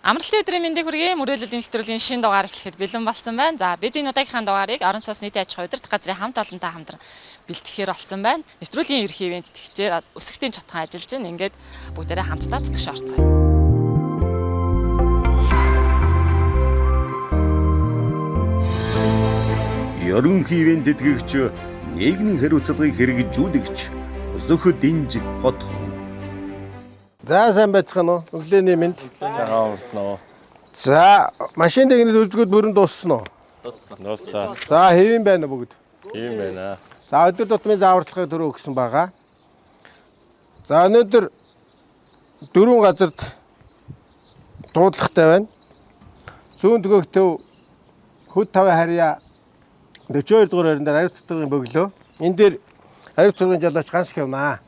Амралтын өдрийн мэндийг хүргэе. Мөрөөллийн нэвтрүүлгийн шинэ дугаар эхлэхэд бэлэн болсон байна. За бид энэ удаагийнхаа дугаарыг орон сууц нийтийн аж ахуй удирдах газрын хамт олонтой хамтран бэлтгэхээр болсон байна. Нэвтрүүлгийн ерхий ивент тэгчээр өсгөтийн чатхан ажиллаж байна. Ингээд бүгдээрээ хамтдаа төтгөш орцгоё. Ерөнхий ивент тэтгэгч нийгмийн хариуцлагыг хэрэгжүүлэгч Зөхө Динж хот. За сайн байцгаана уу? Өглөөний мэнд. Сайн байна. За машин дээгнэл үлдгүүд бүрэн дууссан уу? Дууссан. За хэвэн байна уу бүгд? Ийм байна. За өдөр тутмын зааварчилгыг түрүү өгсөн байгаа. За өнөөдөр дөрвөн газарт дуудлагатай байна. Зүүн төгөөх төв Хөд тавын харьяа 42 дугаар байран дээр ариу татварын бөглөө. Энэ дээр ариу татварын жолооч ганц явнаа.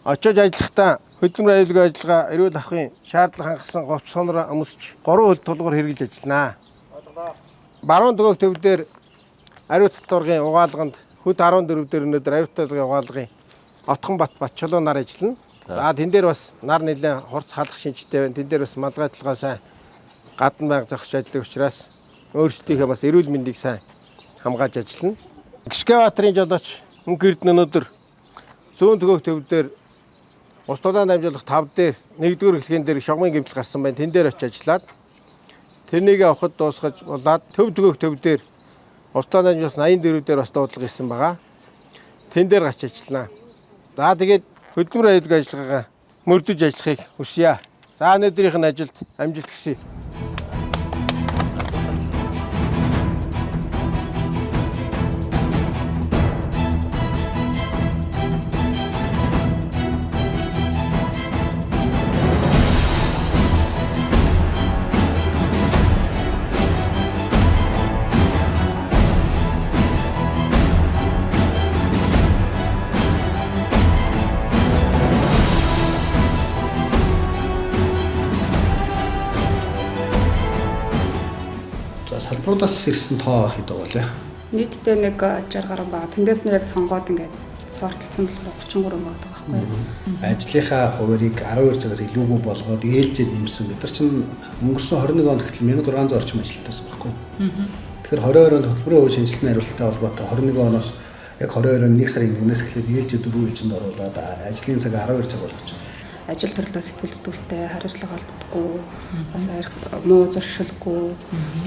Очиж ажиллахдаа хөдөлмөр аюулгүй ажиллагаа эрүүл ахуйн шаардлага хангасан говцгоноор өмсч 3 хөл тулгуур хэрэгжилж ажиллана. Баруун төгөөх төв дээр ариу татварын угаалганд Хөд 14 дээр өнөөдөр ариу татварын угаалгын Отгонбат Батчулуу нар ажиллана. За тэн дээр бас нар нэлээд хурц халах шинжтэй байна. Тэн дээр бас малгайтлогоо сайн гадна байнга зогсож ажилладаг учраас өөрсдийнхээ бас эрүүл мэндийг сайн хамгаалж ажиллана. Экскаваторын жолооч мөнгө эрдэнэ өнөөдөр зүүн төгөөх төв дээр ус дулаан дамжуулах 5 дээр 1-р эхлэхэн дээр шогмын гэмтэл гарсан байна. Тэн дээр очиж ажиллаад тэрнийг авахд дуусгаж болоод төв төгөөх төв дээр ус дулаан дамжуулах 84 дээр бас дуудлага ирсэн байгаа. Тэн дээр гарч ажиллана. За тэгээд хөдөлмөр аюулгүй ажиллагаагаа мөрдөж ажиллахыг хүсье. За өнөөдрийнх нь ажилд амжилт хүсье. Салбаруудаас ирсэн тоо хэд байгаа вэ? Нийтдээ нэг 60 гаруй байгаа. Тэндээс нэрийг сонгоод ингээд сортолцсон 33 байгаа байхгүй юу? Ажлынхаа хуваарийг 12 цагаас илүүгүй болгоод ээлжид нэмсэн. Бид нар чинь өнгөрсөн 21 онд гэтэл 1600 орчим ажилтнаас байхгүй юу? Тэгэхээр 22 онд хөтөлбөрийн хувь шинжилгээний хариулттай холбоотой 21 оноос яг 22 оны 1 сарын 1-ээс эхлээд ээлжид 4 ээлжинд оруулаад ажлын цаг 12 цаг болгож байна. Ажил төрлөө сэтгэл зүйтэй, хариуцлага олддоггүй, бас муу зуршилгүй,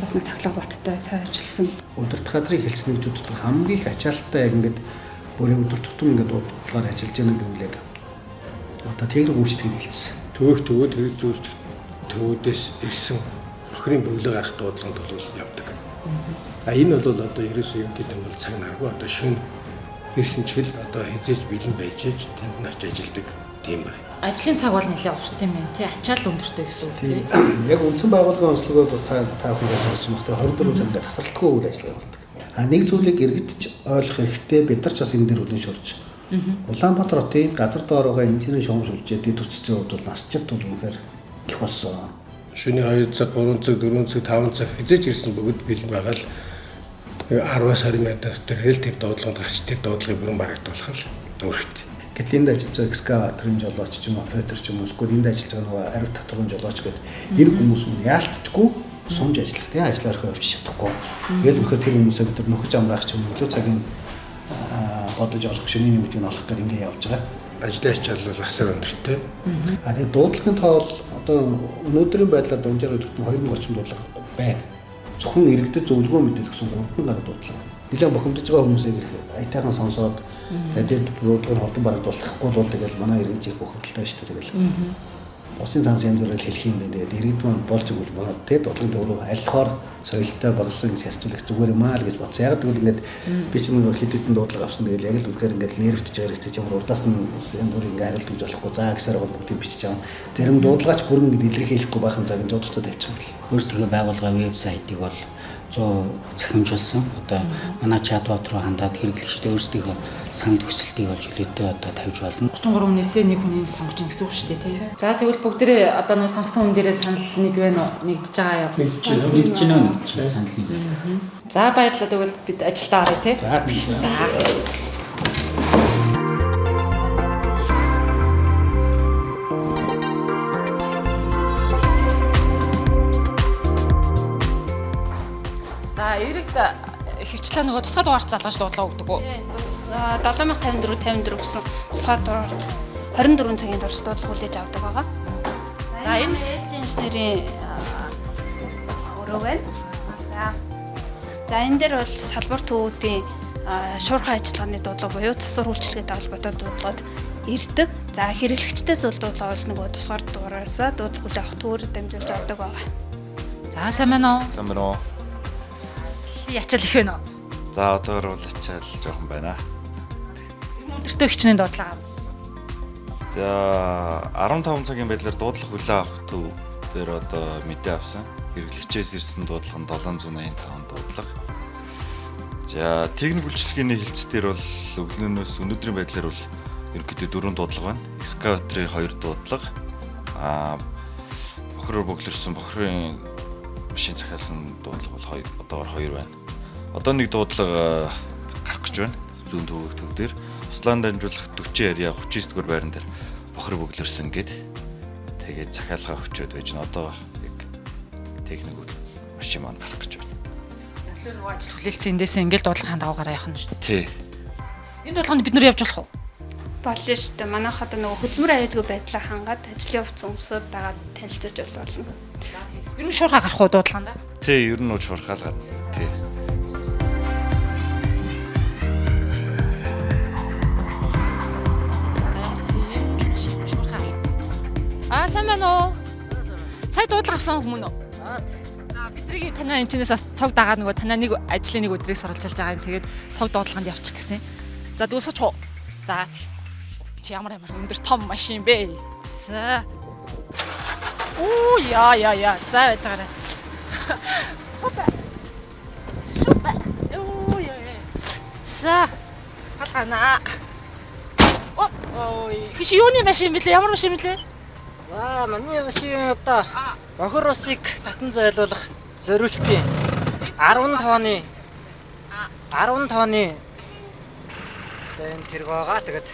бас нэг сахлах баттай сайн ажилласан. Удирдах газрын хэлцэнэгчүүд дотор хамгийн их ачаалттай яг ингээд өөрөө өдөр тутам ингээд дуудлагаар ажиллаж байгаа гэвэл яг одоо техник үйлчлэгийг хэлсэн. Төвөөх төвөд хэрэгж зүйсдэх төвөөдөөс ирсэн охирын бөглөө гарах дуудлаганд бол явдаг. Энэ бол одоо ерөөсөө юм гэдэг бол цаг наргүй одоо шөнө ирсэн ч хэл одоо хизээж бэлэн байж тэнд нь очиж ажилладаг тийм байна. Ажлын цаг бол нэлээд урт юм байна тий. Ачаал өндөртэй гэсэн үг тий. Яг үндсэн байгууллагын онцлогоо та бүхэн сонссон багтаа 24 цагт тасралтгүй үйл ажиллагаа явуулдаг. Нэг зүйлийг иргэдч ойлгох хэрэгтэй. Бид нар ч бас энэ дээр хүлэн шуурч. Улаанбаатар хотын газар доор байгаа энэний шугам сүлжээ дэд үтцийн хувьд бол насчид бол үнэхээр их болсон. Шөнийн 2 цаг, 3 цаг, 4 цаг, 5 цаг хизээж ирсэн бүгд бэлэн байгаа л 10-аас 20 минут дотор хэл тэв дуудлаганд гарч тэв дуудлагыг бүрэн барагдуулах л өөрчлөлт. Гэтэл энд ажиллаж байгаа экскаваторын жолооч ч юм уу, оператор ч юм уу, эсвэл энд ажиллаж байгаа нөгөө ариу татварын жолооч гэдэг энэ хүмүүс яалтчгүй сумж ажиллах тийм ажиллаараа явж чадахгүй. Тэгэл өнөхөр тэр хүмүүсээ бид нар нөхөж амраах ч юм уу, илүү цагийн бодож олох шөнийн нэмэлтийг олох гэж ингэ явж байгаа. Ажлын ачаал бол асар өндөртэй. Тэгээд дуудлагын тоо бол одоо өнөөдрийн байдлаар дунджаар өдөртөө 2000 орчим дуудлага байна. Зөвхөн иргэдэд зөвлөгөө мэдээлэх гэсэн 3 гаруй дуудлага. Нилээн бохимдож байгаа хүмүүсийг их аятайхан сонсоод тэгээд дуудлагыг холдон барагдуулахгүй бол тэгэл манай иргэд их бохимдолтой шүү дээ тэгэл. Усын цанс янз бүрээр хэлэх юм байна. Тэгээд иргэд маань болж игэл манай тэгээд дуудлагын дөөрөө алихаар соёлтой боловсрыг зарцуулах зүгээр юм аа л гэж бодсон. Яг тэгвэл ингээд би ч нэг хэд хэдэн дуудлага авсан. Тэгээд яг л үнэхээр ингээд нервтэж байгаа хэрэгтэй ч юм уу урдаас нь янз бүрийн ингээд хариулт гэж болохгүй. За гэсээр бол бүгдийг бичиж байгаа. Зарим дуудлагаач бүрэн ингээд илэрхийлэхгүй байхын цагт дуудлагад тавьчихсан бэл. Өөрсдөө байгууллагын вебсайтыг бол 100 захимжуулсан. Одоо манай чатбот руу хандаад хэрэглэгчдээ өөрсдийнхөө санал хүсэлтийг болж үлээдээ одоо тавьж болно. 33 хүнээсээ нэг хүний сонгож ин гэсэн үг шүү дээ тий. За тэгвэл бүгдээрээ одоо нэг сонгосон хүн дээрээ санал нэг байна уу? Нэгдэж байгаа юу? Нэгдэж байна санал нэг. За баярлалаа тэгвэл бид ажилдаа оръё тий. За. За эрэгт хөвчлээ нөгөө тусгай дугаарт залгаж дуудлага өгдөг үү? 7054 гэсэн тусгай дугаарт 24 цагийн турш дуудлага хүлээж авдаг байгаа. За энд инженерийн өрөө байна. За энэ дээр бол салбар төвүүдийн шуурхай ажиллагааны дуудлага буюу засвар үйлчилгээтэй холбоотой дуудлагад ирдэг. За хэрэглэгчдээс бол дуудлага бол нөгөө тусгаар дугаараас дуудлага хүлээх авах төвөөр дамжуулж авдаг байгаа. за сайн байна уу? Сайн байна уу? Ячаал их байна уу? За одоогор бол ачаал жоохон байна. Өдөртөө хичнээн дуудлага. За 15 цагийн байдлаар дуудлага хүлээн авах төв дээр одоо мэдээ авсан. Хэрэглэгчээс ирсэн дуудлага нь 785 дуудлага. За техник үйлчилгээний хэлц дээр бол өглөөнөөс өнөөдрийн байдлаар бол ерөнхийдөө 4 дуудлага байна. Экскаваторын 2 дуудлага. Бохироор бөглөрсөн бохирын машин захиалсан дуудлага бол одоогор 2 байна. Одоо нэг дуудлага гарах гэж байна. Зүүн төвөг төв дээр. Услаан дамжуулах 40 area 39 дугаар байран дээр бохир бөглөрсөн гэд тэгээд захиалгаа өгчөөд байж байна. Одоо яг техник машин маань гарах гэж байна. Тэгэхээр нөгөө ажил хүлээлтсэн эндээс ингээл дуудлагын даваагараа явах нь шүү дээ. Тий. Энэ дуудлаганд бид нэр явж болох уу? Болно шүү дээ. Манайх одоо нөгөө хөдөлмөр аюулгүй байдлаа хангаад ажлын хувцас өмсөд дагаад танилцаж болно. Ер нь шуурхай гарах уу дуудлаганд? Тий, ер нь уу шуурхаал гарна. Тий. Сайн байна уу? Сая дуудлага авсан хүмүүс үү? За бидний танаа энэчнээс бас цог дагаад нөгөө танаа нэг ажлын нэг өдрийг сурвалжилж байгаа юм. Тэгээд цог дуудлаганд явчих гэсэн. За дүүс суучих уу? За чи ямар өндөр том машин бэ? За. Оо яа. За байж байгаарай. Хопа. Супер. Оо яа. За. Халгана. Ой, хиш юуны машин блэ? Ямар машин блэ? За манай машин одоо бохир усыг татан зайлуулах зориултын 15 тонны энэ тэрэг байгаа. Тэгээд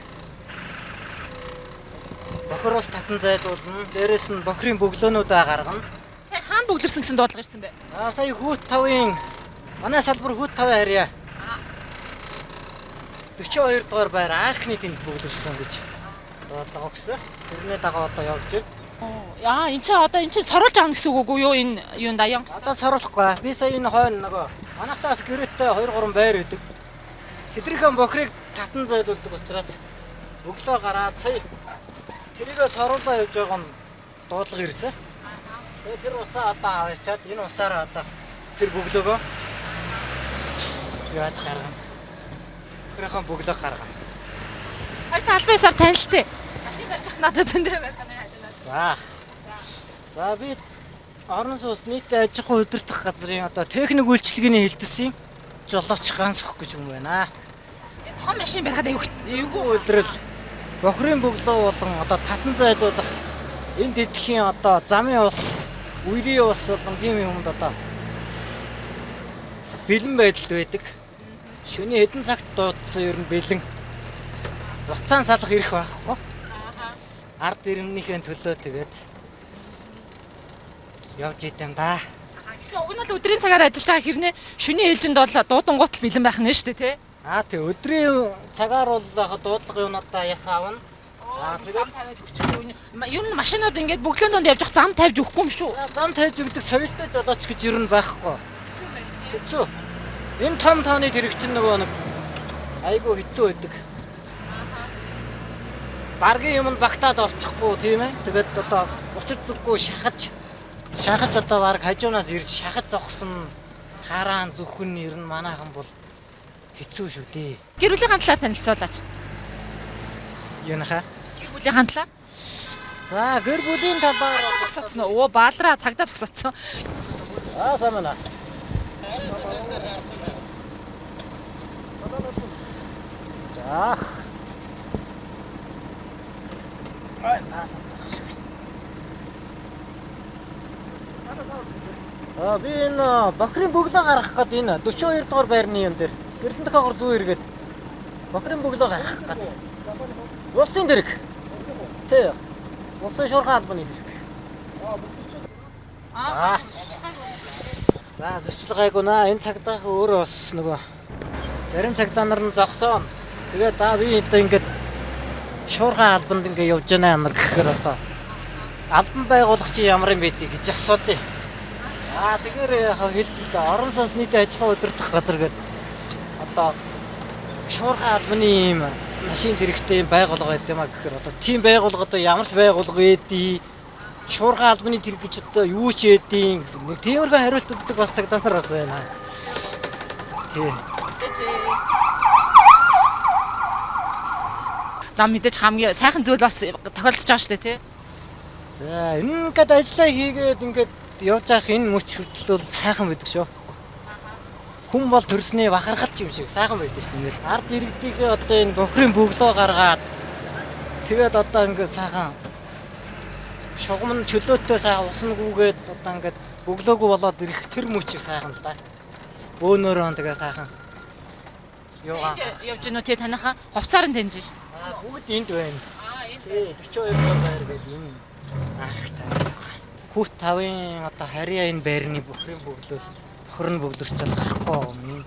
бохир ус татан зайлуулна. Дээрээс нь бохирын бөглөөнүүдээ гаргана. Сая хаана бөглөрсөн гэсэн дуудлага ирсэн бэ? Сая хүүт 5-ын манай салбар хүүт 5 харьяа. 42 дугаар байр архны тэнд бөглөрсөн гэж дуудлага өгсөн. Тэрний дагуу одоо явж байна. Энд чинь сорулж авах гэсэн үг үү юу энэ юунд аян гэсэн? Одоо сорулахгүй. Би сая энэ хойно нөгөө манайхтаас гэрээтэй 2-3 байр идэг. Тэднийхэн бохирыг татан зайлуулдаг учраас өглөө гараад сая тэрийгээ соруулаа явж байгаа нь дуудлага ирсэн. Тэгээ тэр усаа одоо аваачаад энэ усаараа одоо тэр бөглөөгөө яаж гаргана? Тэрхэн бөглөө гаргана. Хоёулаа албан ёсоор танилцъя. Машин барьж хат надад зөндөө байх нь хажуунаас. За би орон сууц нийтээ аж ахуй удирдах газрын одоо техник үйлчилгээний хэлтэлсийн жолооч ганц хөх гэж юм байна. Энэ том машин барихад эвгүй үйлрэл бохирын бөглөө болон одоо татан зайлуулах энэ дэлхийн одоо замын ус, үерийн ус болон тийм юмд одоо бэлэн байдалд байдаг. Шөнийн хэдэн цагт дуудсан ер нь бэлэн уцаан салах ирэх байхгүй. Ард ирмнийхээ төлөө тэгээд явж идэм да. Уг нь бол өдрийн цагаар ажиллаж байгаа хэрнээ шөнийн ээлжинд бол дуудангуут л бэлэн байх нь шүү дээ тий. Тэг өдрийн цагаар бол яг дуудлага юунуудаа яс аавна. Тэгээд зам тавиад өчигдөр юу н машинууд ингээд бөглөөнд явж явах зам тавьж өгөхгүй юм шүү. Зам тавьж өгдөг соёлтой жолооч гэж ер нь байхгүй. Хэцүү. Энэ том тооны тэрэг чинь нөгөө нэг айгүй хэцүү байдаг. Баргийн юмд багтаад орчихгүй тийм ээ. Тэгээд одоо учир зүггүй шахаж одоо баг хажуунаас ирж шахаж зогсон хараан зүхэн ер нь манайхан бол хэцүү шүү дээ. Гэр бүлийн талаар танилцуулаач. Юунаха? Гэр бүлийн талаар. За гэр бүлийн талаар зогсоцсон уу? Баалраа цагдаа зогсоцсон. Сайн байна. За. Би энэ бохирын бөглөө гаргах гээд энэ 42 дугаар байрны юм дээр гэрлэн тохиогоор зүү эргээд бохирын бөглөө гаргах гээд. Улсын дэрэг. Тий. Улсын шуурхай албаны дэрэг. За зөрчил гайгүй наа энэ цагдаахан өөрөө бас нөгөө зарим цагдаа нар нь зогсоон. Тэгээд би одоо ингээд шуурхай албанд ингээд явж байна нар гэхээр одоо албан байгуулагч ямар юм байдгийг гэж асуудیں۔ Тэгэхээр хэлдэг л да орон сууц нийтийн аж ахуй удирдах газар гэдэг одоо шуурхай албаны юм машин хэрэгтэй юм байгууллага байд юмаа гэхээр одоо тийм байгууллага одоо ямар ч байгууллага ээдий шуурхай албаны тэр гэж одоо юу ч ээдийн гэсэн нэг тиймэрхүү хариулт өгдөг бас цагдаа нар бас байна. Тий. Нам мэдээж хамгийн сайхан зүйл бас тохиолдож байгаа шүү дээ тий. За энэ ингээд ажиллаа хийгээд ингээд явж явах энэ мөч хүртэл бол сайхан байдаг шүү. Хүн бол төрсний бахархалч юм шиг сайхан байдаг шүү дээ. Ингээд ард иргэдийнхээ одоо энэ бохрын бөглөө гаргаад тэгээд одоо ингээд сайхан шугам нь чөлөөтэй сайхан уснагүйгээд одоо ингээд бөглөөгүй болоод ирэх тэр мөч шиг сайхан л да. Бөөнөрөө тэгээ сайхан. Яваа. Явж гэнэ үү тий танайхаа хувцаар нь таньж шүү. Бүгд энд байна. Тий 42 байр гэдэг энэ аргатай. Хүүт 5-ын одоо харьяа энэ байрны бохрын бөглөл бохор нь бөглөрчл гарахгүй юм.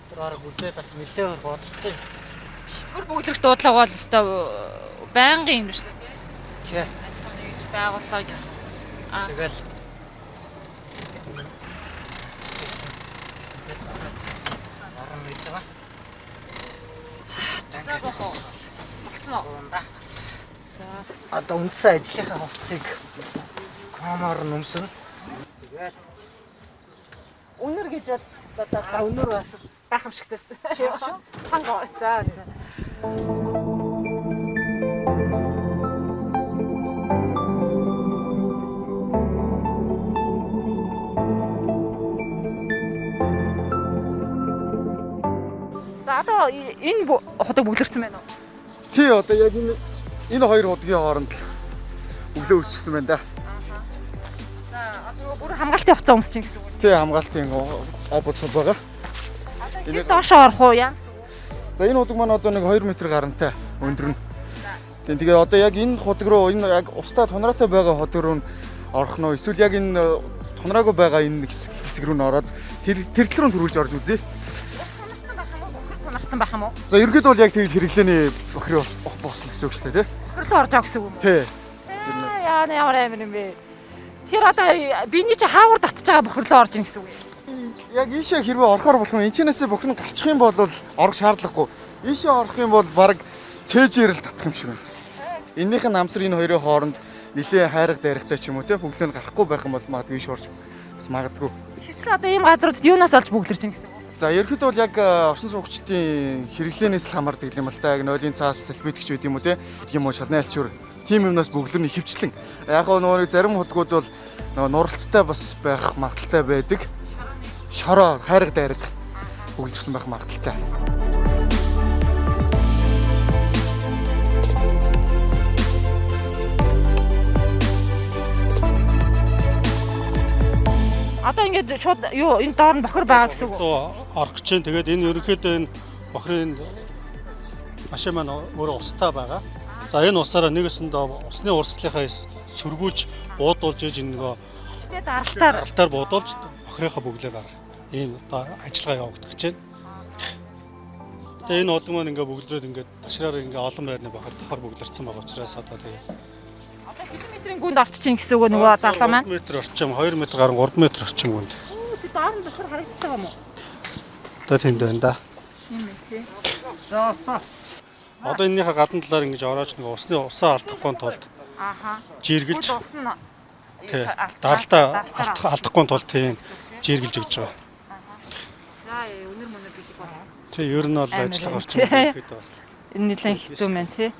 Тэр арга үзээд бас нэлээд бодцсон. Бүр бөглөрөх дуудлага бол өстой байнгын юм шүү дээ тий. Тий. Ажихны гэж байгууллага. Тэгэл орон гэж байгаа. За болцсон уу? За одоо үндсэн ажлынхаа хувцсыг камаар нөмсөн. Тэгэл өнөр гэж бол одоо өнөр бас Гайхамшигтай шүү. Чанга. За. За одоо энэ ходог бүглэрсэн байна уу? Тий одоо яг энэ хоёр худгийн хооронд өглөө өсчихсэн байна да. За одоо бүр хамгаалтын хувцас өмсч гэсэн үг. Тий хамгаалтын обоцол байгаа. Энэ доошоо орох уу яа? За энэ худаг маань одоо нэг 2 м гарантай өндөр нь. Тэгээ одоо яг энэ худаг руу энэ яг устдаа тунраатай байгаа худаг руу орох нь эсвэл яг энэ тунраагүй байгаа энэ хэсэг рүү н ороод тэртэл рүү төрүүлж орж үзье. Тунарсан байх юм уу? За ерөөд бол яг тэгэл хэрэглээний бохрын босно гэсэн үг шүү дээ тий. Бохрлоо орж байгаа гэсэн үг юм уу? Тий. Яа ямар амир юм бэ? Тэр одоо биний чи хаавар татж байгаа бохрлоо орж ийн гэсэн үг юм. Яг ийшээ хэрвээ орохоор болох юм энэчнээсээ бохир нь гарчих юм бол орох шаардлагагүй. Ийшээ орох юм бол баг цээжээр л татах юм шиг байна. Эннийх нь намсар энэ хоёрын хооронд нэлээд хайраг дайрагтай ч юм уу те бүглөө нь гарахгүй байх юм бол магадгүй шуурч бас магадгүй. Ихэвчлэн одоо ийм газруудад юунаас олж бүглэрч ийн гэсэн үг. За ерөөхдөө бол яг орчин суугчдын хэрэглээнээс л хамаардаг юм л та. Яг нойлын цаас сэлбэтгэж байд юм уу те. Тийм үү шалны альчуур. Тим юмнаас бүглэр нь ихэвчлэн. Яг нөгөө зарим худгууд бол нуралттай бас байх магадaltaй байдаг. Шороо хайраг дайраг бүглэрсэн байх магадaltaй. Одоо ингэж шууд юу энэ доор нь бохор байгаа гэсэн үг. Орох гэж чинь тэгээд энэ ерөнхийдөө энэ бохрын машин маань өөрөө устай байгаа. За энэ усаараа нэгэсэндээ усны урсгалынхаа сөргүүлж буудуулж иж нөгөө аралтаар буудуулж бохрынхаа бүглээ гаргах. Ийм одоо ажиллагаа явагдах гэж байна. Тэгээд энэ удаг маань ингээ бүглэрээд ингээ ташраар ингээ олон байрны бохор давхар бүглэрсэн байгаа учраас одоо тэгээд метрийн гүнд орчих чинь гэсэн үг нөгөө залуу маань 3 м орчим 2 м гарan 3 м орчим гүнд. Тий доор нь бохор харагдаж байгаа юм уу? Одоо тэнд байна да. Тийм ээ тий. заасан. Одоо энэнийхээ гадна талаар ингэж орооч нэг усны усаа алдахгүй тулд жиргэлж тий даралтаа алдахгүй тулд тийм жиргэлж өгч байгаа. За өнөр мөнөр гэдэг байна. Тий ер нь бол ажиллах орчин ихэд бас Энэ нэлээд хэцүү мэн тий.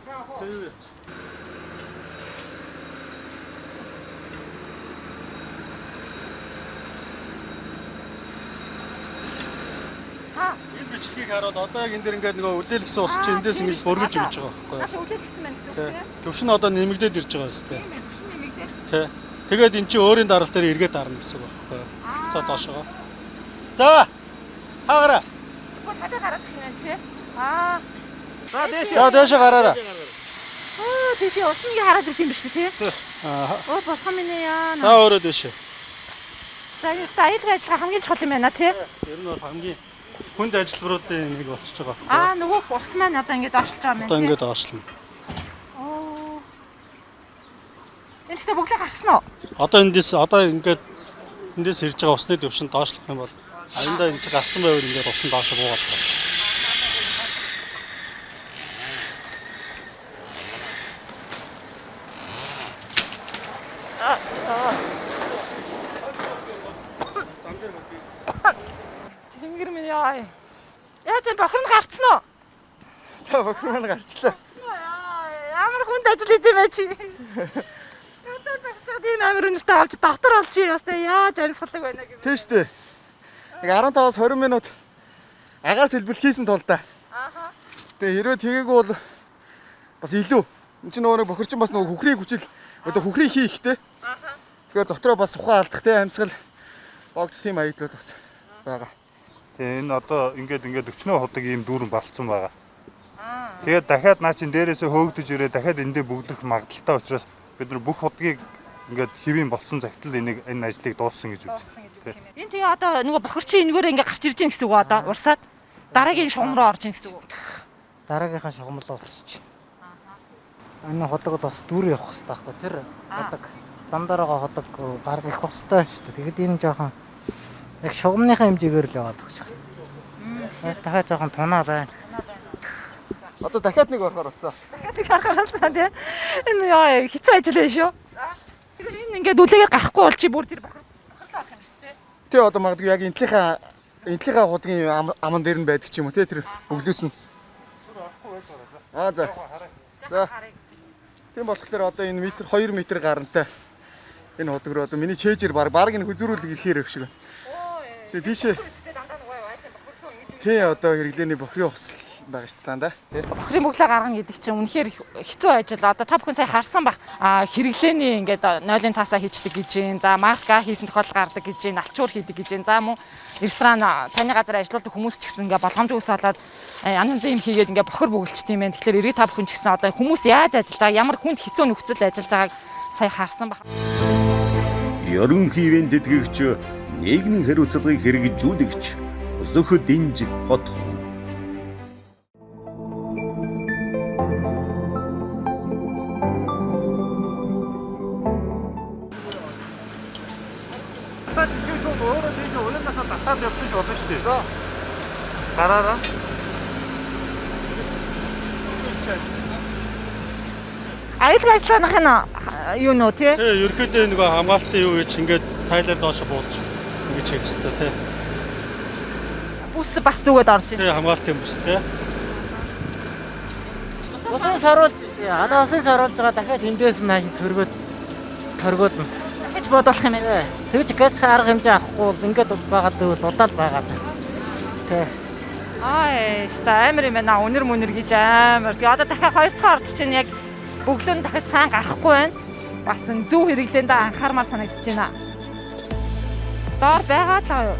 энэ бичлэгийг хараад одоо яг энэ дэр ингээд нөгөө үлээл гэсэн ус чинь эндээс ингэж бүргэж өгч байгаа байхгүй юу? Маш үлээлгдсэн байна гэсэн үг тий. Төвшин одоо нэмэгдээд ирж байгаа юм тест. Төвшин нэмэгдээ. Тий. Тэгээд эн чинь өөрийн дарал дээр эргээд дарна гэсэн үг байхгүй юу? За доошоо. За. Хаагаараа. Тэгвэл хадаа гараад ирэх юм тий. За дээшээ гараараа. Тийшээ усныг хараад ирд юм биш тий. Оо болох минь яа. За өөрөө дэшээ. За энэ аюулгүй ажиллагаа хамгийн чухал юм байна тий. Ер нь бол хамгийн хүнд ажилбаруудын нэг болчихж байгаа. Аа нөгөө ус маань одоо ингээд оршилж байгаа юм Одоо тий. ингээд аашлна. Оо. Энэ ихтэй бүгд гарсан уу? Одоо ингээд эндээс ирж байгаа усны дэвшин доошлох юм бол аяндаа энэ чинь гарцсан байвал ингээд усан доошо буугаад байна. Тэнгэр минь яа. Яаж энэ бохор нь гарцсан уу? За бохор маань гарчлаа. Ямар хүнд ажил хийдэм бэ чи? Одоо зөвхөн ийм амир үнэтэй авч доктор болж яастай яаж амьсгалдаг байна гэв. Тийм шүү дээ. Нэг 15-аас 20 минут агаар сэлбэл хийсэн тул да. Ааха. Тэгээ хэрвээ тэгээгүй бол бас илүү. Энд чинь нөгөө бохор чинь бас нөгөө хүхрийн хүчил одоо хүхрийн хийхтэй. Ааха. Тэгэхээр дотроо бас ухаан алдахтай амьсгал богдох тийм аюултай бас байгаа. Тэгээ энэ одоо ингээд өчнөө худаг ийм дүүрэн болцсон байгаа. Тэгээд дахиад наа чин дээрээсээ хөөгдөж ирээ дахиад эндээ бүглэх магадaltaй учраас бид нар бүх худгийг ингээд хэвийн болсон цагтл энэ ажлыг дууссан гэж үзье. Энэ тэгээ одоо нөгөө бохор чи энэгээр ингээд гарч ирж байгаа гэсэн үг одоо урсаад дараагийн шугам руу орж ийн гэсэн үг. Дараагийнхаа шугамлаа урсч. Энэ ходог бас дүүр явах хэрэгтэй байхгүй тэр ходог зам дараагаа ходог баг их бостой шүү дээ. Тэгэд энэ жоохон яг шугамныхаа хэмжээгээр л яваад багш. Бас дахиад жоохон тунаа байна. Одоо дахиад нэг орохоор болсон. Дахиад нэг орохоор болсон тий. Энэ яа хэцүү ажил байна шүү. Тэгэхээр энэ ингээд үлээгээр гарахгүй бол чи бүр тэр бохорлоо авах юм шүү дээ. Тэ одоо магадгүй яг энтлийнхаа худгийн аман дээр нь байдаг ч юм уу те тэр өглөөс нь. За. За. Тийм болохоор одоо энэ метр 2 метр гарантай энэ худаг руу одоо миний чэйжэр баг энэ хүзрүүлэг ирэхээр өвшиг. Тэгээ тийшээ. Тий одоо хэрэглээний бохрын ус байгаа шүү дээ дандаа. Бохрын бүглээ гаргана гэдэг чинь үнэхээр хэцүү ажил. Одоо та бүхэн сая харсан баг. Хэрэглээний ингээд нойлын цаасаа хийчдэг гэж юм. За маска хийсэн тохиолдол гардаг гэж юм. Алчуур хийдэг гэж юм. За мөн ресторан цайны газар ажилладаг хүмүүс ч гэсэн ингээд болгоомжгүй ус болоод янз янзын юм хийгээд ингээд бохор бүгэлчт юм байна. Тэгэхээр эргээ та бүхэн ч гэсэн одоо хүмүүс яаж ажиллаж байгаа, ямар хүнд хэцүү нөхцөлд ажиллаж байгааг сая харсан баг. Ерөнхий ивент тэтгэгч, нийгмийн хариуцлагыг хэрэгжүүлэгч Зөх Динж Хотхон. Өөрөө тийш уянаас татаад явчих болно шүү дээ. Гараараа. Аюулгүй ажиллагааных нь юу нөө тий? Тэгээ ерөөдөө нөгөө хамгаалтын юу гэж ингээд тайлаар доошо буудаж ингэж хийх хэрэгтэй тий. Бүс бас зүгээд орж ийн. Тэгээ хамгаалтын бүс тий. Усан саруулж байгаа дахиад эндээс нь хааш сөргөөд торгоод нь Гэж бодох юм байна. тэгж газ арга хэмжээ авахгүй бол ингээд байгаад байвал удаал байгаад. Тэ. Ста амир юм байна. Үнэр мүнэр гэж амир. Тэгээ одоо дахиад хоёр дахь орч чинь яг бөглөө нь дахиад сайн гарахгүй байна. Бас зөв хэрэглээнд анхаармаар санагдаж байна. Доор байгаа л аа юу?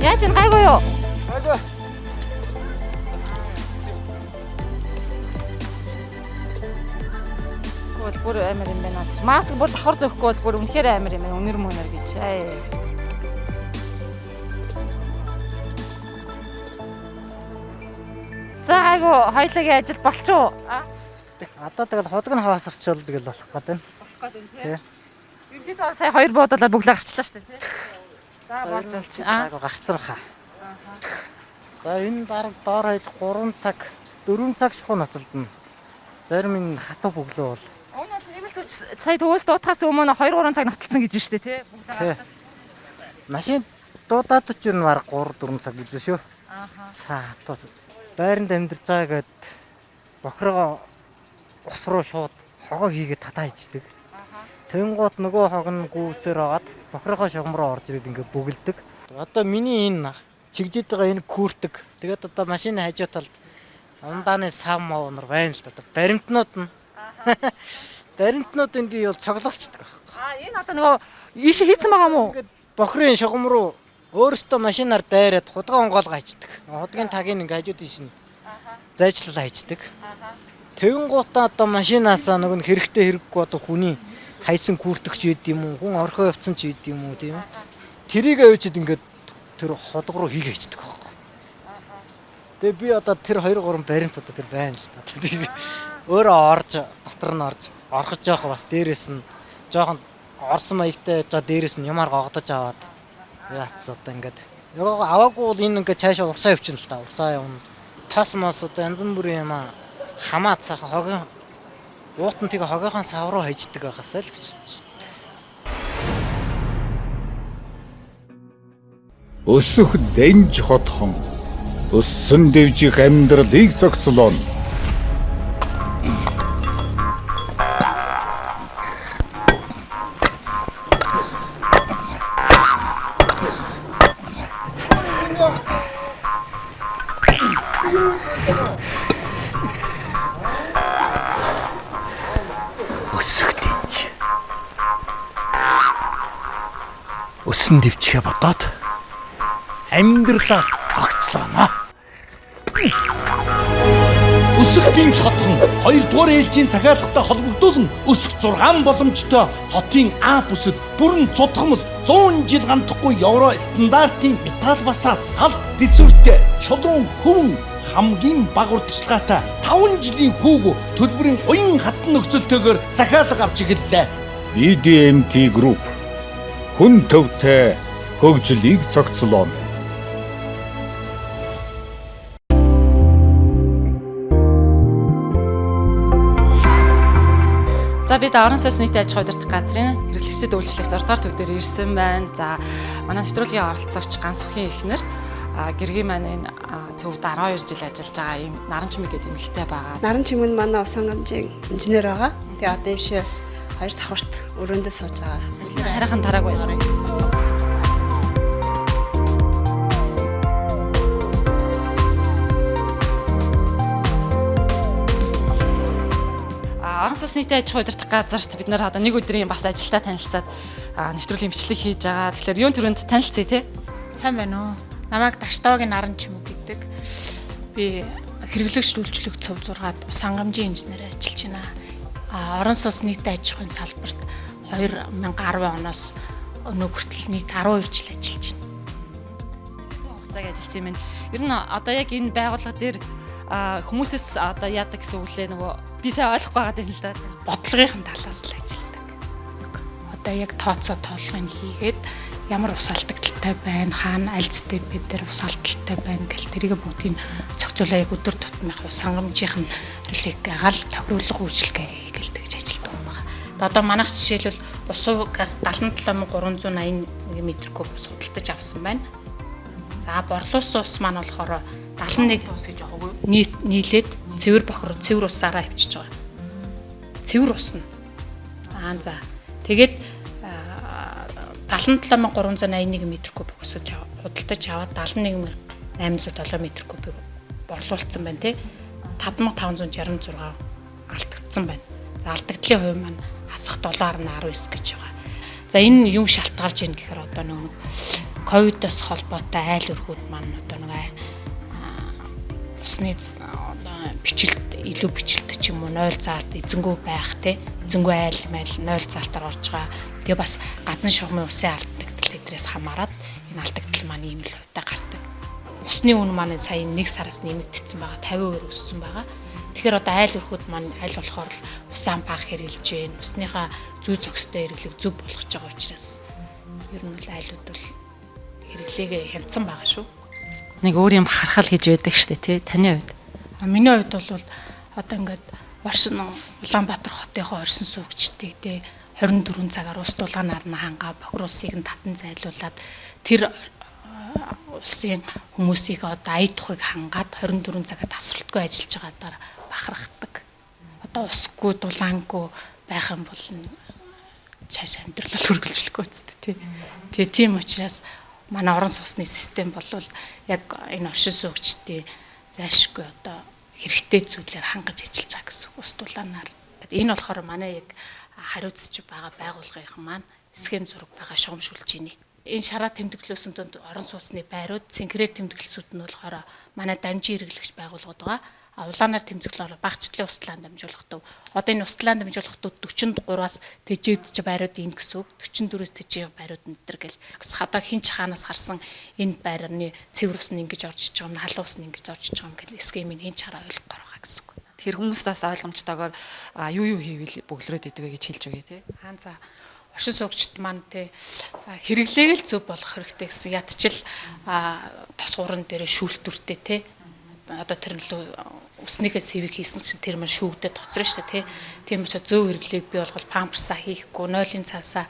Яаж энэ гайгүй юу? Гайгүй. Бүр амир юм байна. Маск бүр давхар зөөхгүй бол бүр үнэхээр амир юм байна. Үнэр мөнөр гэж. За гайгүй хоёулагийн ажил болчихоо. Одоо тэгэл ходог нь хаасарчвал тэгэл болох гэдэг. Тий. Ердөө сая хоёр буудалаар бүглээ гарчлаа шүү дээ тий. За болж гайгүй гарцсан баха. За энэ баг доор хаяж 3 цаг 4 цаг шахуу ноцолдно. Зарим энэ хатуу бүглөө бол. Уун бол нэмэлт сая төвөөс дуутахаас өмнө 2-3 цаг ноцолсон гэж байна шүү дээ тий. Тий. Машин дуудаад ч юм баг 3-4 цаг гэж шүү. Ааха. За хатуу. Байранд амьдрж байгаа гэд бохирогоо ус руу шууд хогоо хийгээд татаа ичдэг. Тэнгууд нөгөө хог нь гүйсээр агаад бохирогоо шугам руу орж ирээд ингээд бүгэлдэг. Одоо миний энэ чигжээд байгаа энэ күртэг. Тэгээд одоо машины хажуу талд ундааны сав мовнор байна л да. Баримтнууд нь. Баримтнуудыг би бол цоглуулчихдаг. Энэ одоо нөгөө ийшээ хийцэн байгаа мó? Ингээд бохирын шугам руу өөрөөсөө машинаар дайраад худгаа онгоолгоо хийдэг. Худгийн тагийг ингээд хажууд тийш нь зайчлал хийдэг. Тэгэнгуутаа одоо машинаасаа нөгөө нь хэрэгтэй хэрэггүй одоо хүний хайсан күртэгч үйд юм уу, хүн орхоо явцсан ч үйд юм уу тийм үү. Тэрийг авчид ингээд тэр ходог руу хийгээ хийдэг байхгүй. Тэгээ би одоо тэр 2-3 баримт одоо тэр байна л та. Тэгээ өөрөө орж дотор нь орж орхож жоох бас дээрээс нь жоохон орсон маягтай жаа дээрээс нь юмар гогдож аваад яац одоо ингээд нөгөө аваагүй бол энэ ингээд цаашаа урсаа явчихна л та. Урсаа явна. Тос мос одоо янз бүрийн юм хамаад цаха хогийн уутан тийг хогийнхаа сав руу хаждаг байхасаа л гэж. Өсөх дэнж хотхон өссөн дэвжих амьдралыг зохицлоо. Өсөн дэвчгээ бодоод амьдралаа зохицлоо. Өсөх дэнж хотхон 2 дугаар ээлжийн захиалгатай холбогдуулан өсөх 6 боломжтой хотын А бүсэд бүрэн цудхамл 100 жил гандахгүй евро стандартын металл басаад алт дисүртэй чулуун хөвөн хамгийн бага урдчилгаатай 5 жилийн хүүг төлбөрийн уян хатан нөхцөлтэйгээр захиалга авч ирлээ. BDMT Group хүн төвтэй хөгжлийг зохицлоо. За бид орон сууцны нийт аж ахуй удирдах газрын хэрэглэгчдэд үйлчлэх 6 дугаар төв дээр ирсэн байна. За манай нэвтрүүлгийн оролцогч Ганс бүхийн эхнэр гэргийн маань энэ төвд 12 жил ажиллаж байгаа ийм Наран Чимэг гэдэг эмэгтэй байгаа. Наран Чимэг манай ус хангамжийн инженер байгаа. Тэгээ одоо ийшээ 2 давхарт өрөөндөө сууж байгаа. Хараахан тарааг байна. Орон сууцны нийт аж ахуй удирдах газарт бид нар одоо нэг өдрийн бас ажилдаа танилцаад нэвтрүүлгийн бичлэг хийж байгаа. Тэгэхээр юун төрөнд танилцъя те? Сайн байна уу? Намайг Даштавагийн Наран Чимэг гэдэг. Би хэрэглэгч үйлчлэх цөв 6-ад ус хангамжийн инженер ажиллаж байна. Орон сууцны нийт аж ахуйн салбарт 2010 оноос өнөө хүртэл нийт 12 жил ажиллаж байна. Хугацааг ажилласан юм. Ер нь одоо яг энэ байгууллага дээр хүмүүсээс одоо яадаг гэсэн үглээ нөгөө би сайн ойлгохгүй байгаа юм л да. Бодлогын талаас л ажилладаг. Одоо яг тооцоо тоолгыг хийгээд ямар ус алдагдaltaй байна, хаана альцтэй бид нар ус алдагдaltaй байна гэл тэрийг бүгдийг зохицуулаа яг өдөр тутмын ус хангамжийн хэрэглээг гал тохируулга үйлчлэгээ хийгээл гэж ажилладаг юм байна. Одоо манайх жишээлбэл усуугаас 77381 м3 ус худалдаж авсан байна. За борлуулсан ус маань болохоор 71 ус гэж байгаагүй нийлээд цэвэр бохор цэвэр усаараа авчиж байгаа. Цэвэр ус нь. За тэгээд 77381 м3 усаж худалдаж аваад 71807 м3 борлуулсан байна тий. 5566 алдагдсан байна. За алдагдлын хувь маань хасах 7.19 гэж байгаа. За энэ юм шалтгаалж ийн гэхээр одоо нэг ковидос холбоотой айл өргүүд маань одоо нэг усны бичлэлт илүү бичлэлт ч юм уу 0 заалт эзэнгүү байх те эзэнгүү айл майл 0 заалтаар орж байгаа. Тэгээ бас гадны шугамын усын алдагдал эдрээс хамаарат энэ алдагдал маань ийм л хувьтай гардаг. Усны үн маань сая 1 сараас нэмэгдсэн байгаа 50% өссөн байгаа. Тэгэхээр одоо айл өргүүд маань аль болохоор усан баг хэрэлж гэн усныхаа зүй зохистой хэрэглэг зөв болгож байгаа учраас ер нь л айлууд бол хэрэглээгээ хянцсан байгаа шүү. Нэг өөр юм бахархал гэж байдаг штэ тий таны хувьд. Миний хувьд бол одоо ингээд Оршин Улаанбаатар хотынхоо оршин суугчдыг тий 24 цагаар ус дулаанаар нь хангаа бохир усыг нь татан зайлуулад тэр улсын хүмүүсийг одоо ая тухыг хангаад 24 цагаар тасралтгүй ажиллаж байгаа бахархдаг. Одоо усгүй дулаангүй байх юм бол цааш амьдрал хөргөлжлөхгүй үстэй тий. Тэгээ тийм учраас манай орон сууцны систем бол яг энэ оршин суугчдын зайлшгүй одоо хэрэгтэй зүйлээр хангаж ажиллаж байгаа гэсэн ус дулаанаар. Энэ болохоор манай яг хариуцж байгаа байгууллагын маань схем зураг байгаа шугамшуулж байна. Энэ шараа тэмдэглүүлсэн донд орон сууцны байрууд, синкрет тэмдэглэлсүүд нь болохоор манай дамжин хэрэглэгч байгууллагууд байгаа. Улаанаар тэмцэглэл багцлын устдалаан дамжуулгадаг. Одоо энэ устдалаан дамжуулгатууд 43-аас тэжээдж байрууд ийн гэсэн үг, 44-өөс тэжээг байрууд энэ төр гэл. Хадаа хин ч хаанаас харсан энэ байрны цэвэр ус нь ингэж орж иж байгаа юм, халуун ус нь ингэж орж иж байгаа юм гэл схемийг хин ч хараа ойлгох байгаа гэсэн үг. Тэгэхээр хүмүүстээс ойлгомжтойгоор юу хийвэл бөглөрөөд идэвэ гэж хэлж өгье тий. За оршин суугчд маань тий хэрэглээг л зөв болох хэрэгтэй гэсэн. Ядчил тос гуран дээр шүүлтүртэй тий. Одоо тэр нь уснийхээ сэвийг хийсэн чинь тэр маань шүүгдээд тоцроо шүү дээ тий. Тийм учраас зөв хэрэглээг бий болгол памперсаа хийхгүй, нойлын цаасаа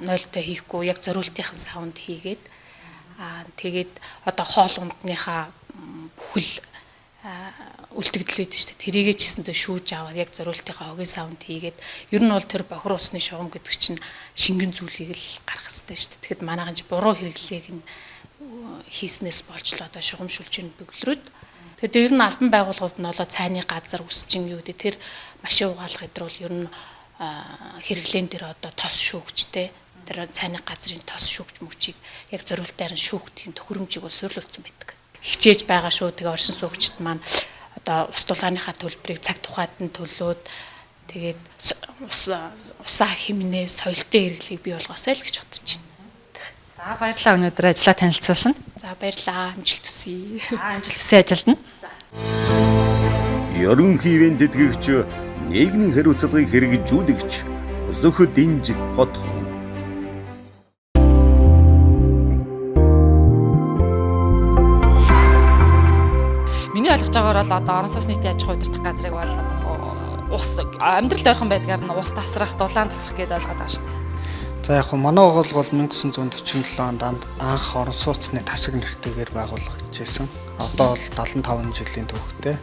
нойлтой хийхгүй, яг зориултынхан саунд хийгээд тэгээд одоо хоол ундныхаа бүхэл үлдэгдлээд шүү дээ. Тэрийгээ ч гэсэндээ шүүж аваад яг зориултынхаа огийн саунд хийгээд ер нь бол тэр бохор усны шугам гэдэг чинь шингэн зүйлийг л гаргах хэрэгтэй шүү дээ. Тэгэхэд манайхан ч буруу хэрэглээг нь хийснээс болж л одоо шугамшуулж ийн бөглөрөөд. Тэгээд ер нь албан байгууллагууд нь болоо цайны газар үсчин юу гэдэг тэр машин угаалгах гэдэр бол ер нь хэрэглэн дээр одоо тос шүүгчтэй тэр цайны газрын тос шүүгч мөчийг яг зориултаар нь шүүгтийн төхөөрөмжийг бол суйрлуулсан байдаг. Хичээж байгаа шүү. Тэгээ оршин суугчид маань одоо ус дулааныхаа төлбөрийг цаг тухайд нь төлөөд тэгээд усаа хэмнээ соёлтой хэрэглэгийг бий болгосоо л гэж бодож байна. За баярлалаа өнөөдөр ажиллаа танилцуулсан. За баярлалаа. Амжилт хүсье. Амжилт хүсье ажилд нь. Ерөнхий тэтгэгч, нийгмийн хариуцлагыг хэрэгжүүлэгч Зөх Динж Хотхон. Миний ойлгож байгаагаар бол одоо орон сууцны нийтийн аж ахуй удирдах газрыг бол ус амьдрал ойрхон байдгаар нь ус тасрах, дулаан тасрах гэдээ ойлгоод байгаа шүү дээ. За яг хөө манай байгууллага бол 1947 онд анх орон сууцны тасаг нэртэйгээр байгуулагдчихсэн. Одоо бол 75 жилийн түүхтэй.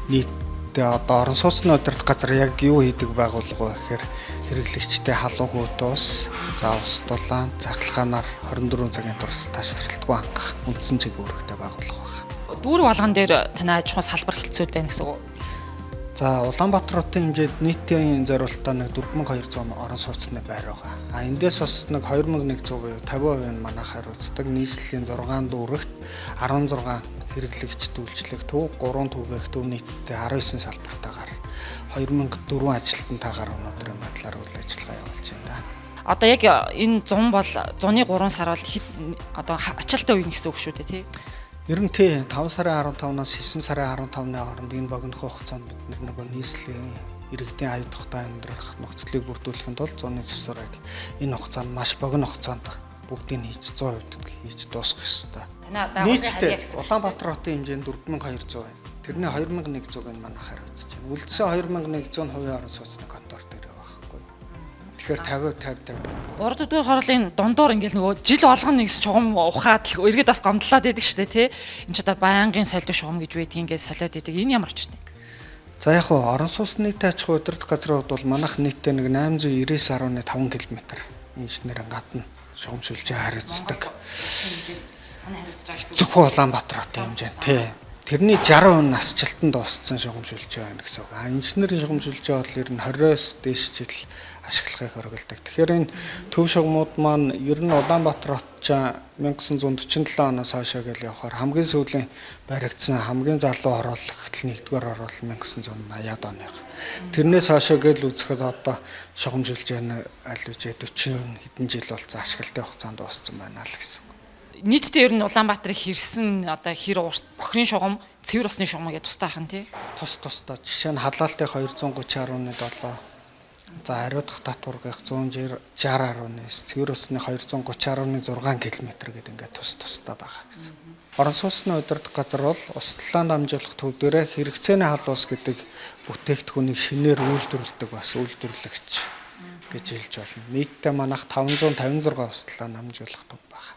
Нийтдээ одоо орон сууцны удирдах газар яг юу хийдэг байгууллага вэ гэхээр хэрэглэгчтэй халуун хүүт ус, за ус дулаан, захалгаанаар 24 цагийн турш тасралтгүй хангах үндсэн чиг үүрэгтэй байгууллага байна. Дүүр болгон дээр танай аж ахуй салбар хэлцүүд байна гэсэн үг. За Улаанбаатар хотын хэмжээнд нийтийн зориулалтаа нэг 4200 орон сууцны байр байгаа. Эндээс бас нэг 2100 буюу 50% нь манайхаар үздэг. Нийслэлийн 6 дүүрэгт 16 хэрэглэгчд үйлчлэх төв, 3 түгээх төв нийтдээ 19 салбартаагаар 2004 ажилтнтайгаар өнөөдрийн байдлаар үйл ажиллагаа явуулж байна. Одоо яг энэ 100 бол 100-ны 3 сар бол одоо ачаалттай үе гэсэн үг шүү дээ тий. Ер нь тий 5 сарын 15-наас 9 сарын 15-ны хооронд энэ богинохоо хугацаанд бид нэг нийслэлийн иргэдийн аюул тогтоон амьдрах нөхцөлийг бүрдүүлэхэд бол зуны засварыг энэ хугацаанд маш богино хугацаанд бүгдийг хийж 100% хийж дуусгах ёстой. Нийтдээ Улаанбаатар хотын хэмжээнд 4200 байна. Тэрний 2100-ыг нь манайхаар үзэж байна. Үлдсэн 2100 хувийн орон сууцны контор дээр байхгүй. Тэгэхээр 50. 3 дугаар хорлын дундуур ингээл нөгөө жил болгоно нэгс чугам ухаад л эргээд бас гомдлоод байдаг шүү дээ тий. Энд ч одоо байнгын солиод шугам гэж байдаг ингээд солиод байдаг. Энэ ямар очтой? За яг хуу орон сууцны аж ахуй удирдах газрууд бол манайх нийтдээ нэг 899.5 км инженерийн гадна шугамшилж хариуцдаг. Зөвхөн Улаанбаатар хотын хэмжээнд тий. Тэрний 60% насжилтанд дууссан шугамшилж байна гэсэн үг. Инженерийн шугамшилж бол ер нь 20-оос дээш жил ашиглахыг хориглодог. Тэгэхээр энэ төв шугамууд маань ер нь Улаанбаатар хот 1947 оноос хойш гэл явахаар хамгийн сүүлийн баригдсан хамгийн залуу оруулалт нэгдүгээр оруулалт 1980-аад оны. Тэрнээс хойш гэл үзэхэд одоо шугамжилж байна аль үжээ 40 хэдэн жил болсон ашиглалтын хугацаанд дууссан байна л гэсэн. Нийтдээ ер нь Улаанбаатарыг хэрсэн одоо хэр урт бохрын шугам, цэвэр усны шугам гэдээ тустай ахын тий. Тустай. Жишээ нь халаалтын 230.7, за ариудах татваргах 160.9, цэвэр усны 230.6 км гэдэг ингээд тустай байгаа гэсэн. Орон сууцны удирдах газар бол ус дулаан дамжуулах төв дээрээ хэрэгцээний халуун ус гэдэг бүтээгдэхүүнийг шинээр үйлдвэрлэдэг бас үйлдвэрлэгч гэж хэлж болно. Нийтдээ манайх 556 ус дулаан дамжуулах төв байна.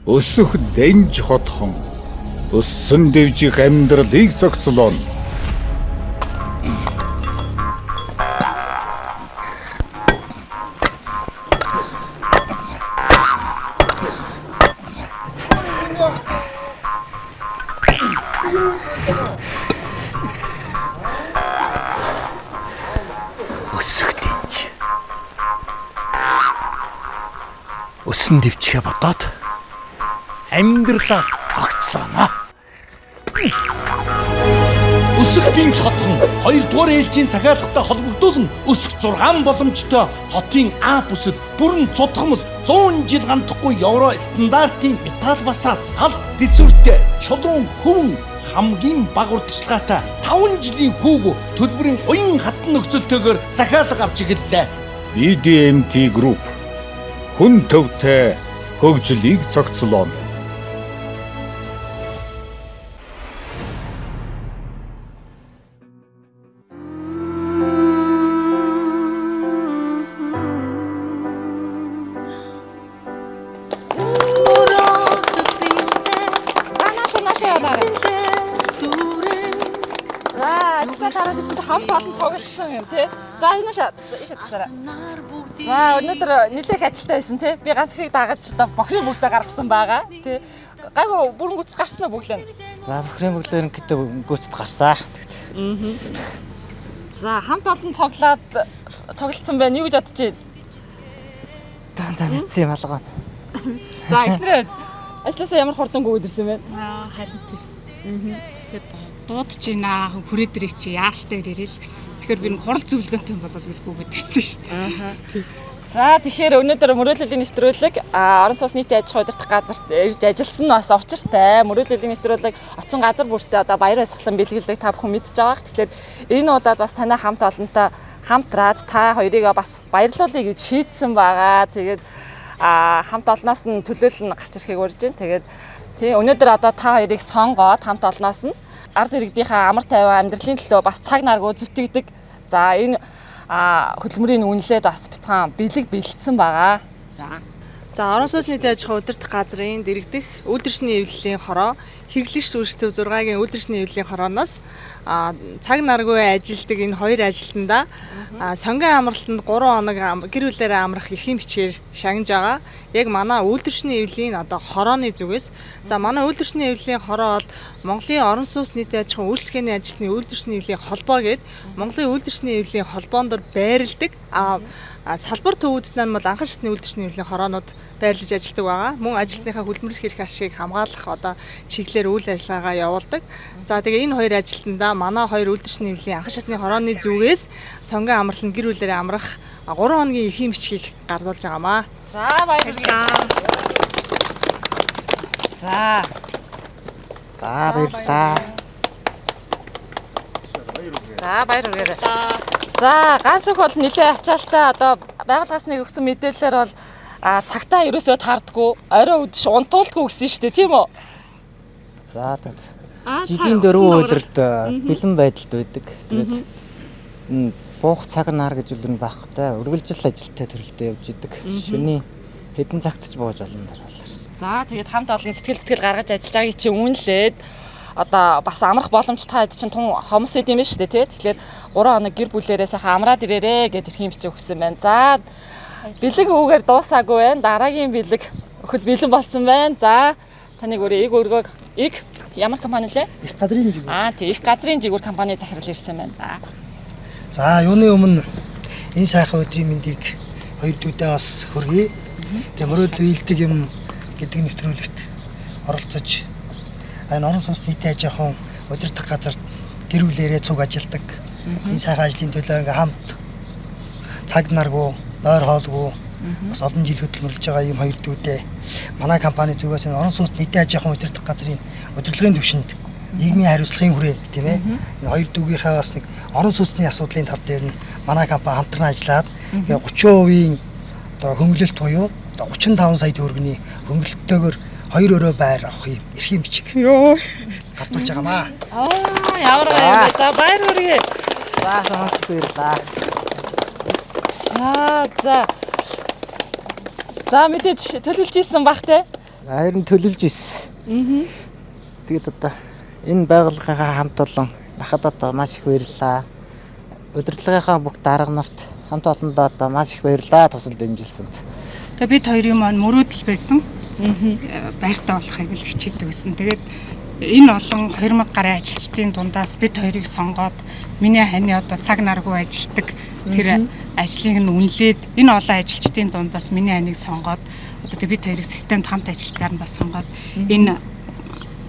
өсөх дэнж хотхон өссөн дэвжих амьдралыг зохицлооно. Өсөх дэнж. Өсөн дэвчгээ бодоод амьдралаа зохицлооно. Өсөх дэнж хотхон 2-р ээлжийн захиалгатай холбогдуулан өсөх 6 боломжтой хотын А бүсэд бүрэн цутгамал 100 жил гандахгүй евро стандартын металл басаад алд төсвөртэй чулуун хөвөн хамгийн бага урдчилгаатай 5 жилийн хүүг төлбөрийн уян хатан нөхцөлтэйгээр захиалга авч эхэллээ. BDMT Group хүн төвтэй хөгжлийг зохицлооно. Хамт олон цугласан юм тий. За энэ ийшээ тасараа. За өнөөдөр нэлээх ажилтай байсан тий. Би ганц ихийг дагаж одоо бохрын бүглээ гаргасан байгаа тий. Гайгүй бүрэн гүцэд гарсан уу бүглээ? За бохрын бүглээр ингээд гүцэд гарсаа. За хамт олон цугласан байна. Юу гэж бодож байна? Дандаа мэдсэн юм алгаа. За эхнэрээ ажлаасаа ямар хурдан гүйдэрсэн бэ? Харин тий. Тэгэхэд дуудаж байна хүрээ дээрээ чи яалтаа ирээрээ л гэсэн. Тэгэхээр би нэг хурал зөвлөгөөнтэй юм болов гэлгүй гэдэрсэн шүү дээ. За тэгэхээр өнөөдөр мөрөөдлийн нэвтрүүлэг орон сууц нийтийн аж ахуй удирдах газарт ирж ажилласан нь бас учиртай. Мөрөөдлийн нэвтрүүлэг оцсон газар бүртээ одоо баяр баясгалан бэлгэлдэг та бүхэн мэдж байгаа. Тэгэхээр энэ удаад бас танай хамт олонтой хамтраад та хоёрыг бас баярлуулъя гэж шийдсэн байгаа. Тэгээд хамт олноос нь төлөөлөл нь гарч ирэхийг урьж байна. Тэгээд тий өнөөдөр одоо та хоёрыг сонгоод хамт олноос нь ард иргэдийнхээ амар тайван амьдралын төлөө бас цаг наргуу зүтгэдэг. За энэ хөдөлмөрийн үнэлээд бас бяцхан бэлэг бэлдсэн байгаа. За орон сууц нийтийн аж ахуй удирдах газрын дэргэдэх үйлдвэрчний эвлэлийн хороо хэрэглэгч зөвшөлт төв 6-гийн үйлдвэрчний эвлэлийн хорооноос цаг наргүй ажилдаг энэ хоёр ажилтнаа сонгийн амралтанд 3 хоног гэр бүлээрээ амрах эрхийн бичгээр шагнаж байгаа. Яг манай үйлдвэрчний эвлэлийн одоо хорооны зүгээс за манай үйлдвэрчний эвлэлийн хороо бол Монголын орон сууц нийтийн аж ахуй үйлчлэгээний ажилтны үйлдвэрчний эвлэлийн холбоо гээд Монголын үйлдвэрчний эвлэлийн холбоонд байрладаг. Салбар төвүүдэд нь бол анхан шатны үйлдвэрчний эвлэлийн хороонууд байрлаж ажилладаг байгаа. Мөн ажилтныхаа хөдөлмөрлөх эрх ашигыг хамгаалах одоо чиглэлээр үйл ажиллагаагаа явуулдаг. За тэгээ энэ хоёр ажилтнаа манай хоёр үйлдвэрчний эвлэлийн анхан шатны хорооны зүгээс сонгийн амралтанд гэр бүлээрээ амрах 3 хоногийн эрхийн бичгийг гардуулж байгаамаа. За баярлалаа. За баярлалаа. За баяр хүргээрэй. За ганц их бол нэлээд ачаалтай одоо байгууллагаас нэг өгсөн мэдээлэлээр бол цагтаа ерөөсөө таардаггүй, орой үдш унтуулдаггүй гэсэн шүү дээ, тийм үү? За жилийн 4 өдрөд бэлэн байдалд байдаг. Тэгээд буух цаг нар гэж үлрэн байхгүй. Үргэлжил ажилтай төрөлтэй явж идэг. Шөнийн хэдэн цагт ч бууж олон даа. За тэгээд хамт олон сэтгэл гаргаж ажиллаж байгааг чи үнэлээд одоо бас амрах боломж та хэд чинь тун хомс байд юм байна шүү дээ тий. Тэгэхээр 3 хоног гэр бүлээрээ сайхан амраад ирээрээ гэж ирэх юм бичиг өгсөн байна. За бэлэг өвгөр дуусаагүй байна. Дараагийн бэлэг өгөхөд бэлэн болсон байна. За таныг өргөөг ямар компани лээ? Их газрын жигүүр. Тий их газрын жигүүр компани захирал ирсэн байна. За юуны өмнө энэ сайхан өдрийн мэндийг хоёр дүүдээ бас хүргэе. Тэгээ мөрөөдөл үйлдэх юм гэдэг нэвтрүүлэгт оролцож энэ орон сууц нийтийн аж ахуйн удирдах газарт гэр бүлээрээ цуг ажилдаг. Энэ сайхан ажлын төлөө ингээм хамт цаг наргүй, нойр хоолгүй бас олон жил хөдөлмөрлөж байгаа юм хоёр дүүдээ манай компани зүгээс энэ орон сууц нийтийн аж ахуйн удирдах газрын удирдлагын түвшинд нийгмийн хариуцлагын хүрээнд тийм ээ энэ хоёр дүүгийнхээ бас нэг орон сууцны асуудлын тал дээр нь манай компани хамтран ажиллаад 30% одоо хөнгөлөлт буюу одоо 35 сая төгрөгийн хөнгөлөлтөөр хоёр өрөө байр авах юм эрхийн бичиг. Йоо. Гартуулж байгаамаа. Ямар гоё. За баяр хүргэе. За баярлалаа. За мэдээж төлөвлөж ийсэн бах те. Харин төлөвлөж ирсэн. Тэгээд одоо энэ байгууллагынхаа хамт олон нахад одоо маш их баярлалаа. Удирдлагынхаа бүх дарга нарт хамт олондоо одоо маш их баярлалаа тусал дэмжилсэнд. Тэгээ бид хоёрын маань мөрөөдөл байсан. Байртаа болохыг л хичээдэг байсан. Тэгээд энэ олон 2000 гаруй ажилчдын дундаас бид хоёрыг сонгоод миний хани одоо цаг наргүй ажилтдаг тэр ажлыг нь үнэлээд энэ олон ажилчдын дундаас миний ханиг сонгоод одоо бид хоёрыг системд хамт ажилтгаар нь бас сонгоод энэ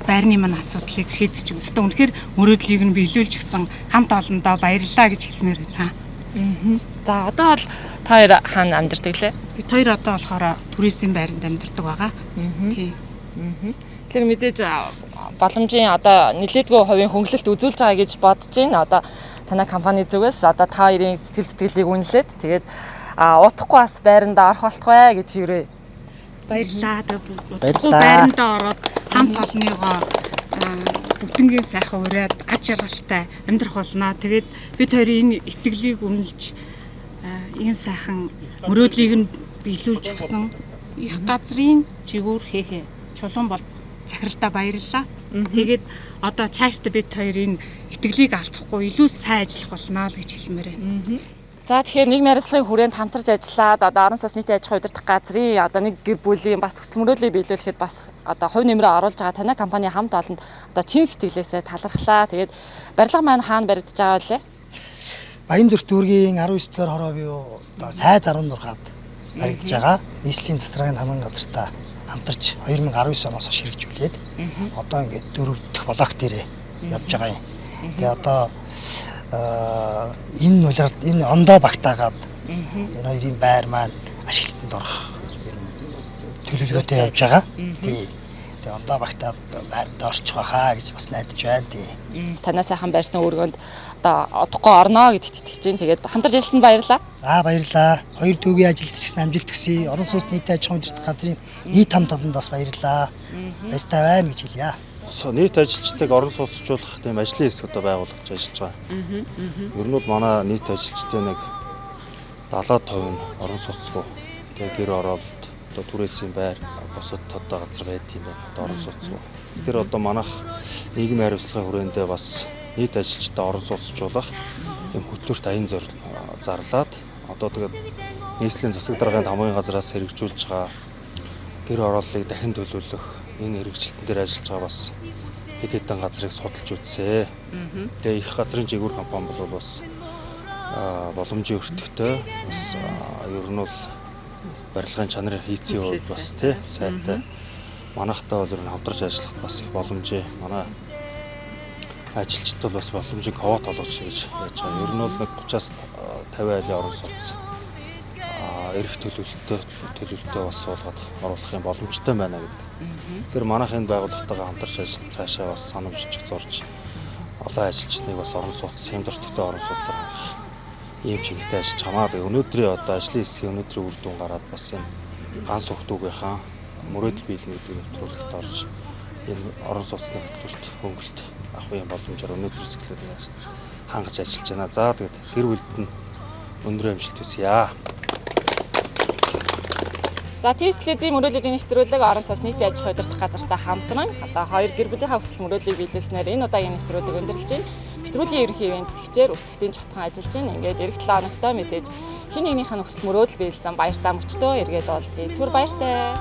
байрны маань асуудлыг шийдэж өгсөн. Өстө үнэхээр мөрөөдлийг нь биелүүлж гисэн хамт олондоо баярлалаа гэж хэлмээр байна. За одоо бол та хоёр хаана амьдардаг лээ? Бид хоёр одоо болохоор туризм байранд амьдардаг байгаа. Тийм. Тэгэхээр мэдээж боломжийн одоо нэлээдгүй хувийн хөнгөлөлт үзүүлж байгаа гэж бодож байна. Одоо танай компани зүгээс одоо та хоёрын сэтгэл зүйтэглийг үнэлээд тэгээд утахгүй бас байранда орох болтугай гэж юурээ. Баярлалаа. Утахгүй байранда ороод хамт олонныгоо бүгднгийн сайхан ураад аж аргалтай амьдрах болно. Тэгээд бид хоёрын энэ итгэлийг үнэлж ийм сайхан мөрөөдлийг нь биелүүлж өгсөн их газрын жигүүр хийхээ чулуун бол захиралтай баярлалаа. Тэгээд одоо цаашдаа бид хоёрын итгэлийг алдахгүй илүү сайн ажиллах болно л гэж хэлмээр байна. За тэгэхээр нийгмийн хариуцлагын хүрээнд хамтарч ажиллаад одоо орон сууцны нийтийн аж ахуйн удирдах газрын одоо нэг гэр бүлийн бас төсөл мөрөөдлийг биелүүлэхэд бас одоо хувь нэмрээ оруулж байгаа танай компани хамт олонд одоо чин сэтгэлээсээ талархлаа. Тэгээд барилга маань хаана баригдаж байгаа вэ? Баянзүрт дүүргийн 19 дугаар хороо бие одоо сайз 16-ад баригдаж байгаа. Нийслэлийн засварын хамгийн газартаа хамтарч 2019 оноос хэрэгжүүлээд одоо ингээд 4 дахь блок дээрээ явж байгаа юм. Тэгээ одоо энэ улирал энэ ондоо багтаагаад энэ хоёрын байр маань ашиглалтанд орох төлөвлөгөөтэй явж байгаа. Тэгээ ондоо багтаад байранд орчих байхаа гэж бас найдаж байна. Танаа сайхан барьсан өргөнд одоо одохгүй орно гэдэгт итгэж байна. Тэгээд хамтарч ажилласанд баярлалаа. За баярлалаа. Хоёр төвгийн ажилд ч гэсэн амжилт хүсье. Орон сууц нийтийн аж ахуйн удирдах газрын нийт хамт олонд бас баярлалаа. Баяртай байна гэж хэлье. Нийт ажилчдыг орон сууцчлуулах тийм ажлын хэсэг одоо байгуулагдаж ажиллаж байгаа. Ер нь бол манай нийт ажилчдын нэг 70% нь орон сууцгүй. Тэгээ гэр оролт, одоо түрээсийн байр, босод одоо газар байд юм байна. Одоо орон сууцгүй. Тэр одоо манайх нийгмийн хариуцлагын хүрээндээ бас нийт ажилчдаа орон сууцчлуулах юм хөтөлбөрт аян зарлаад одоо тэгээд нийслэлийн засаг даргын хамгийн газраас хэрэгжүүлж байгаа гэр орооллыг дахин төлөвлөх энэ хэрэгжилтэн дээр ажиллаж байгаа бас хэд хэдэн газрыг судалж үзсэн. Тэгээ их газрын жигүүр компани бол бас боломжийн өртөгтэй бас ер нь бол барилгын чанарын хийцийн хувьд бас тий сайтай. Манайхтай бол ер нь хамтарч ажиллахад бас их боломжийн манай ажилчид бол бас боломжийг квот олгоч гэж яаж байгаа. Ер нь бол нэг 30-аас 50 айлын орон сууц эрх төлөвлөлтөд бас суулгаад оруулах юм боломжтой байна гэдэг. Тэгэхээр манайх энэ байгууллагатайгаа хамтарч ажиллаж цаашаа бас санамжиж зорж олон ажилчдыг бас орон сууц хямд өртөгтэй орон сууцаар хангах ийм чиглэлтэй ажиллаж хамаагүй. Өнөөдрийн одоо ажлын хэсгийн өнөөдрийн үр дүн гараад бас энэ ганц хүүхдүүгийнхаа мөрөөдөл биелнэ гэдэг нэвтрүүлэгт орж энэ орон сууцны хөтөлбөрт хөнгөлт авах юм боломжоор өнөөдрөөс эхлээд хангаж ажиллаж байна. За тэгээд гэр бүлд нь өндөр амжилт хүсье. За ТВ телевизийн мөрөөдлийн нэвтрүүлэг орон сууцны нийтийн аж ахуйн удирдах газартай хамтран одоо хоёр гэр бүлийнхаа хүсэл мөрөөдлийг биелүүлснээр энэ удаагийн нэвтрүүлэг өндөрлөж байна. Нэвтрүүлгийн ерөнхий ивент тэтгэгчээр өсөлтийн чотхон ажиллаж байна. Ингээд эх 7 хоногтой мэдээж хин нэгнийхээ хүсэл мөрөөдөл биелсэн баяртай мөчтөө эргээд олъё. Түр баяртай.